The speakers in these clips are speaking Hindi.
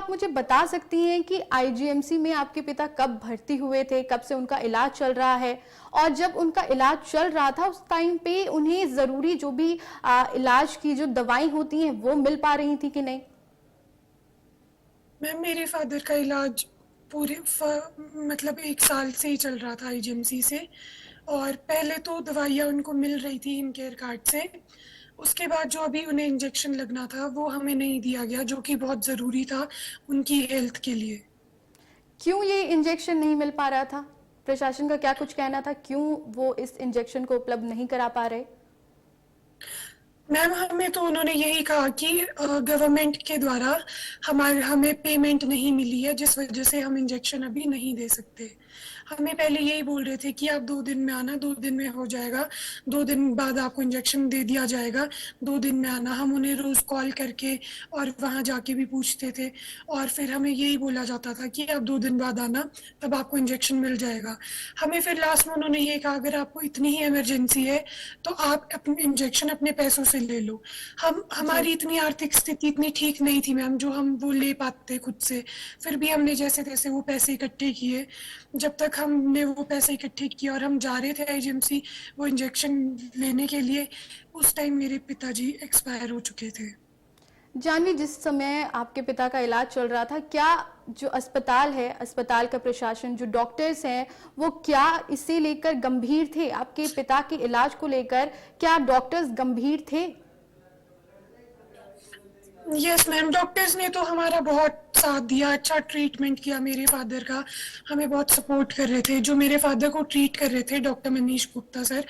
आप मुझे बता सकती हैं कि आईजीएमसी में आपके पिता कब भर्ती हुए थे, कब से उनका इलाज चल रहा है, और जब उनका इलाज चल रहा था उस टाइम पे उन्हें ज़रूरी जो भी इलाज की जो दवाई होती हैं वो मिल पा रही थी कि नहीं? मैम मेरे फादर का इलाज मतलब 1 साल से ही चल रहा था आईजीएमसी से। और पहले तो दवाइयाँ उनको मिल रही थी इन केयर कार्ड से। उसके बाद जो अभी उन्हें इंजेक्शन लगना था वो हमें नहीं दिया गया, जो कि बहुत ज़रूरी था उनकी हेल्थ के लिए। क्यों ये इंजेक्शन नहीं मिल पा रहा था? प्रशासन का क्या कुछ कहना था, क्यों वो इस इंजेक्शन को उपलब्ध नहीं करा पा रहे? मैम हमें तो उन्होंने यही कहा कि गवर्नमेंट के द्वारा हमें पेमेंट नहीं मिली है, जिस वजह से हम इंजेक्शन अभी नहीं दे सकते। हमें पहले यही बोल रहे थे कि आप 2 दिन में आना, 2 दिन में हो जाएगा, 2 दिन बाद आपको इंजेक्शन दे दिया जाएगा, 2 दिन में आना। हम उन्हें रोज़ कॉल करके और वहाँ जाके भी पूछते थे, और फिर हमें यही बोला जाता था कि आप 2 दिन बाद आना, तब आपको इंजेक्शन मिल जाएगा। हमें फिर लास्ट में उन्होंने ये कहा, अगर आपको इतनी ही इमरजेंसी है तो आप अपने इंजेक्शन अपने पैसों से ले लो। जी। हमारी इतनी आर्थिक स्थिति इतनी ठीक नहीं थी मैम, जो हम वो ले पाते खुद से। फिर भी हमने जैसे तैसे वो पैसे इकट्ठे किए। जब तक हमने वो पैसे इकट्ठे किए और हम जा रहे थे आईजीएमसी वो इंजेक्शन लेने के लिए, उस टाइम मेरे पिताजी एक्सपायर हो चुके थे। जानवी, जिस समय आपके पिता का इलाज चल रहा था, क्या जो अस्पताल है, अस्पताल का प्रशासन, जो डॉक्टर्स हैं, वो क्या इसे लेकर गंभीर थे? आपके पिता के इलाज को लेकर क्या डॉक्टर्स गंभीर थे? यस मैम, डॉक्टर्स ने तो हमारा बहुत साथ दिया, अच्छा ट्रीटमेंट किया मेरे फादर का। हमें बहुत सपोर्ट कर रहे थे। जो मेरे फादर को ट्रीट कर रहे थे डॉक्टर मनीष गुप्ता सर,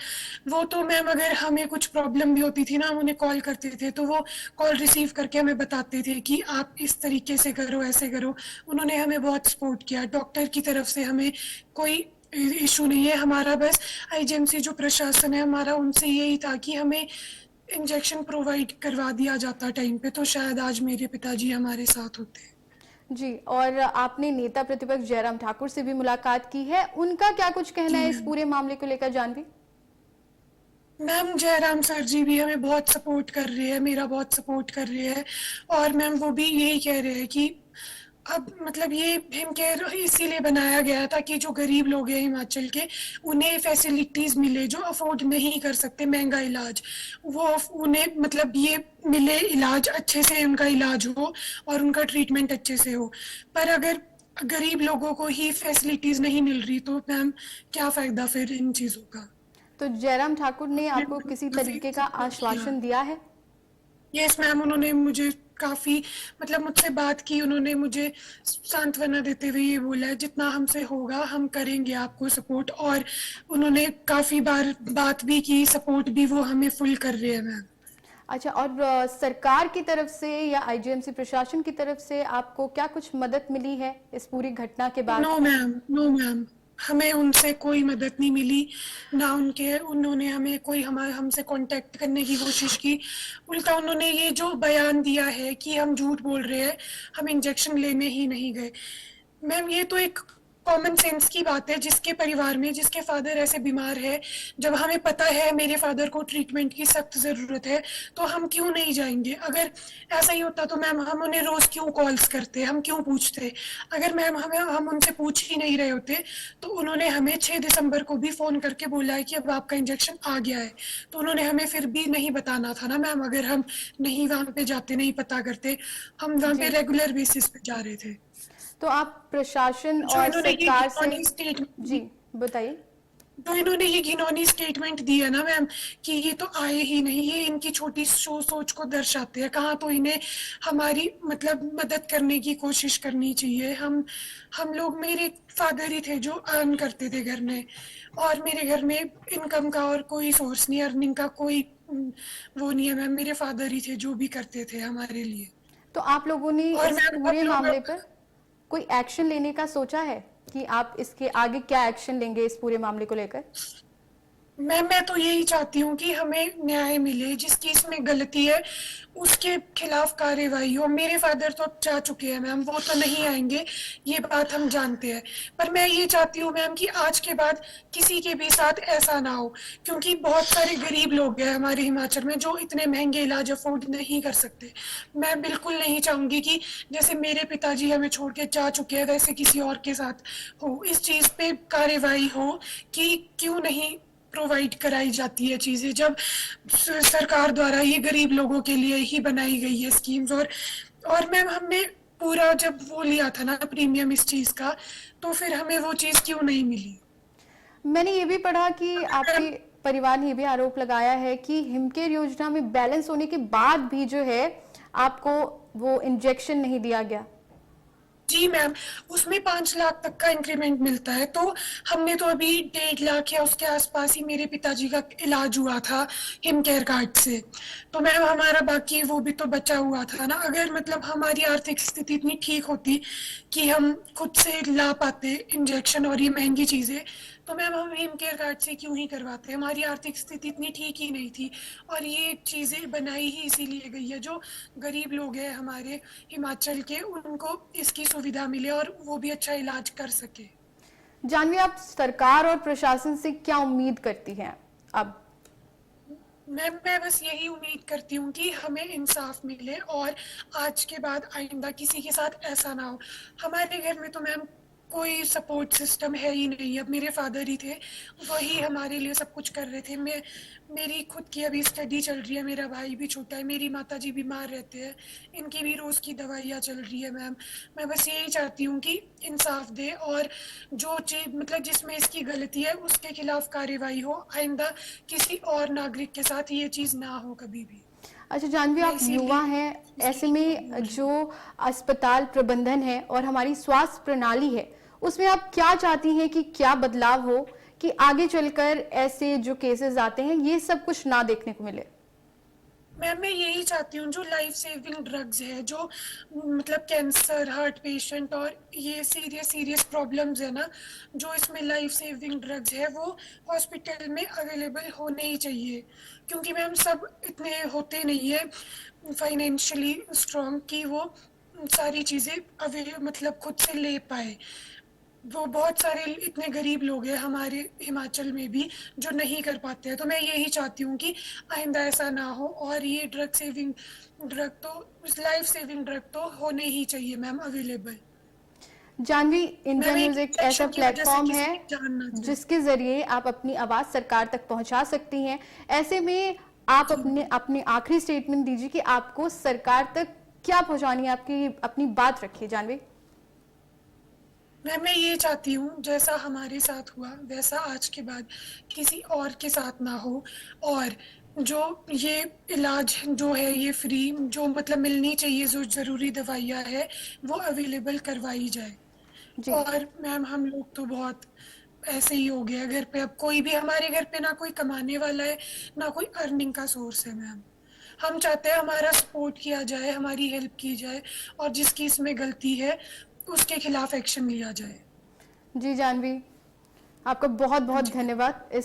वो तो मैम अगर हमें कुछ प्रॉब्लम भी होती थी ना, हम उन्हें कॉल करते थे तो वो कॉल रिसीव करके हमें बताते थे कि आप इस तरीके से करो, ऐसे करो। उन्होंने हमें बहुत सपोर्ट किया। डॉक्टर की तरफ से हमें कोई इशू नहीं है। हमारा बस आईजीएमसी जो प्रशासन है हमारा, उनसे यही था कि हमें इंजेक्शन प्रोवाइड करवा दिया जाता टाइम पे, तो शायद आज मेरे पिताजी हमारे साथ होते। जी, और आपने नेता प्रतिपक्ष जयराम ठाकुर से भी मुलाकात की है, उनका क्या कुछ कहना जी है इस मैम। पूरे मामले को लेकर, जानवी? मैम जयराम सर जी भी हमें बहुत सपोर्ट कर रहे हैं, मेरा बहुत सपोर्ट कर रहे हैं। और मैम वो भी यही कह रहे हैं कि अब मतलब ये हिम केयर इसीलिए बनाया गया था कि जो गरीब लोग हैं हिमाचल के, उन्हें फैसिलिटीज मिले, जो अफोर्ड नहीं कर सकते महंगा इलाज, वो उन्हें मतलब ये मिले, इलाज अच्छे से उनका इलाज हो और उनका ट्रीटमेंट अच्छे से हो। पर अगर गरीब लोगों को ही फैसिलिटीज नहीं मिल रही तो मैम क्या फायदा फिर इन चीज़ों का। तो जयराम ठाकुर ने उन्होंने आपको किसी काफी तरीके का सपोर्ट किया। आश्वासन दिया है? यस मैम, उन्होंने मुझे काफ़ी मतलब मुझसे बात की। उन्होंने मुझे सांत्वना देते हुए ये बोला है, जितना हमसे होगा हम करेंगे आपको सपोर्ट। और उन्होंने काफ़ी बार बात भी की, सपोर्ट भी वो हमें फुल कर रहे हैं मैम। अच्छा, और सरकार की तरफ से या आईजीएमसी प्रशासन की तरफ से आपको क्या कुछ मदद मिली है इस पूरी घटना के बाद? नो मैम, नो मैम, हमें उनसे कोई मदद नहीं मिली। ना उन्होंने हमें कोई हमारे हमसे कांटेक्ट करने की कोशिश की। उल्टा उन्होंने ये जो बयान दिया है कि हम झूठ बोल रहे हैं, हम इंजेक्शन लेने ही नहीं गए। मैम ये तो एक कॉमन सेंस की बात है, जिसके परिवार में जिसके फादर ऐसे बीमार है, जब हमें पता है मेरे फादर को ट्रीटमेंट की सख्त ज़रूरत है, तो हम क्यों नहीं जाएंगे। अगर ऐसा ही होता तो मैम हम उन्हें रोज़ क्यों कॉल्स करते, हम क्यों पूछते। अगर मैम हम उनसे पूछ ही नहीं रहे होते, तो उन्होंने हमें 6 दिसंबर को भी फ़ोन करके बोला है कि अब आपका इंजेक्शन आ गया है, तो उन्होंने हमें फिर भी नहीं बताना था ना मैम। अगर हम नहीं वहाँ पे जाते, नहीं पता करते, हम वहाँ पे जी, रेगुलर बेसिस पे जा रहे थे। तो आप प्रशासन जो और इन्होंने ये सरकार से। घिनौनी स्टेटमेंट जी, बताइए। जो इन्होंने ये घिनौनी स्टेटमेंट दी है ना मैम, कि ये तो आए ही नहीं, ये इनकी छोटी सोच को दर्शाते हैं। कहाँ तो इन्हें हमारी मतलब मदद करने की कोशिश करनी चाहिए। हम लोग, मेरे फादर ही थे जो अर्न करते थे घर में, और मेरे घर में इनकम का और कोई सोर्स नहीं, अर्निंग का कोई वो नहीं है मैम। मेरे फादर ही थे जो भी करते थे हमारे लिए। तो आप लोगों ने और इस मैम अब पूरे लोग, मामले पर कोई एक्शन लेने का सोचा है कि आप इसके आगे क्या एक्शन लेंगे इस पूरे मामले को लेकर? मैं तो यही चाहती हूँ कि हमें न्याय मिले, जिसकी इसमें गलती है उसके खिलाफ कार्रवाई हो। मेरे फादर तो अब जा चुके हैं मैम, वो तो नहीं आएंगे, ये बात हम जानते हैं। पर मैं ये चाहती हूँ मैम कि आज के बाद किसी के भी साथ ऐसा ना हो, क्योंकि बहुत सारे गरीब लोग हैं हमारे हिमाचल में जो इतने महंगे इलाज अफोर्ड नहीं कर सकते। मैं बिल्कुल नहीं चाहूँगी कि जैसे मेरे पिताजी हमें छोड़ के जा चुके हैं वैसे किसी और के साथ हो। इस चीज़ पे कार्रवाई हो कि क्यों नहीं प्रोवाइड कराई जाती है चीज़ें, जब सरकार द्वारा ये गरीब लोगों के लिए ही बनाई गई है स्कीम्स। और मैम हमने पूरा जब वो लिया था ना प्रीमियम इस चीज़ का, तो फिर हमें वो चीज़ क्यों नहीं मिली। मैंने ये भी पढ़ा कि अगर आपके परिवार ने ये भी आरोप लगाया है कि हिमकेयर योजना में बैलेंस होने के बाद भी जो है आपको वो इंजेक्शन नहीं दिया गया। जी मैम, उसमें 5 लाख तक का इंक्रीमेंट मिलता है, तो हमने तो अभी 1.5 लाख या उसके आसपास ही मेरे पिताजी का इलाज हुआ था हिम केयर कार्ड से। तो मैम हमारा बाकी वो भी तो बचा हुआ था ना। अगर मतलब हमारी आर्थिक स्थिति इतनी ठीक होती कि हम खुद से ला पाते इंजेक्शन और ये महंगी चीज़ें, तो मैम हम हिम केयर कार्ड से क्यों ही करवाते। हमारी आर्थिक स्थिति इतनी ठीक ही नहीं थी, और ये चीज़ें बनाई ही इसीलिए गई है जो गरीब लोग हैं हमारे हिमाचल के, उनको इसकी सुविधा मिले और वो भी अच्छा इलाज कर सके। जानवी, आप सरकार और प्रशासन से क्या उम्मीद करती हैं अब? मैं बस यही उम्मीद करती हूँ कि हमें इंसाफ मिले और आज के बाद आइंदा किसी के साथ ऐसा ना हो। हमारे घर में तो मैम कोई सपोर्ट सिस्टम है ही नहीं। अब मेरे फादर ही थे, वही हमारे लिए सब कुछ कर रहे थे। मेरी खुद की अभी स्टडी चल रही है, मेरा भाई भी छोटा है, मेरी माता जी बीमार रहते हैं, इनकी भी रोज़ की दवाइयाँ चल रही है मैम। मैं बस यही चाहती हूँ कि इंसाफ दे, और जो चीज़ मतलब जिसमें इसकी गलती है उसके खिलाफ कार्रवाई हो। आइंदा किसी और नागरिक के साथ ये चीज़ ना हो कभी भी। अच्छा जानवी, मैं आप युवा इसीलिए हैं, ऐसे इसीलिए में बोल रही जो हूँ। अस्पताल प्रबंधन है और हमारी स्वास्थ्य प्रणाली है, उसमें आप क्या चाहती हैं कि क्या बदलाव हो कि आगे चलकर ऐसे जो केसेस आते हैं ये सब कुछ ना देखने को मिले? मैम मैं यही चाहती हूँ जो लाइफ सेविंग ड्रग्स है, जो मतलब कैंसर, हार्ट पेशेंट और ये सीरियस सीरियस प्रॉब्लम्स है ना, जो इसमें लाइफ सेविंग ड्रग्स है वो हॉस्पिटल में अवेलेबल होने ही चाहिए। क्योंकि मैम सब इतने होते नहीं है फाइनेंशियली स्ट्रॉन्ग कि वो सारी चीज़ें मतलब खुद से ले पाए। वो बहुत सारे इतने गरीब लोग हैं हमारे हिमाचल में भी जो नहीं कर पाते हैं। तो मैं यही चाहती हूँ कि आइंदा ऐसा ना हो, और ये ड्रग तो लाइफ सेविंग ड्रग तो होने ही चाहिए ma'am available. Jahnavi, India ma'am एक न्यूज एक ऐसा इंजेक्शन की वजह से प्लेटफॉर्म है किसी की जान ना जाए। जिसके जरिए आप अपनी आवाज सरकार तक पहुंचा सकती हैं। ऐसे में आप जी अपने अपने आखिरी स्टेटमेंट दीजिए कि आपको सरकार तक क्या पहुंचानी है, आपकी अपनी बात रखिए जानवी। मैं ये चाहती हूँ जैसा हमारे साथ हुआ वैसा आज के बाद किसी और के साथ ना हो, और जो ये इलाज जो है ये फ्री जो मतलब मिलनी चाहिए, जो ज़रूरी दवाइयाँ है वो अवेलेबल करवाई जाए। जी और मैम हम लोग तो बहुत ऐसे ही हो गया घर पे, अब कोई भी हमारे घर पे ना कोई कमाने वाला है ना कोई अर्निंग का सोर्स है मैम। हम चाहते हैं हमारा सपोर्ट किया जाए, हमारी हेल्प की जाए, और जिसकी इसमें गलती है उसके खिलाफ एक्शन लिया जाए। जी जानवी, आपका बहुत बहुत जी। धन्यवाद इस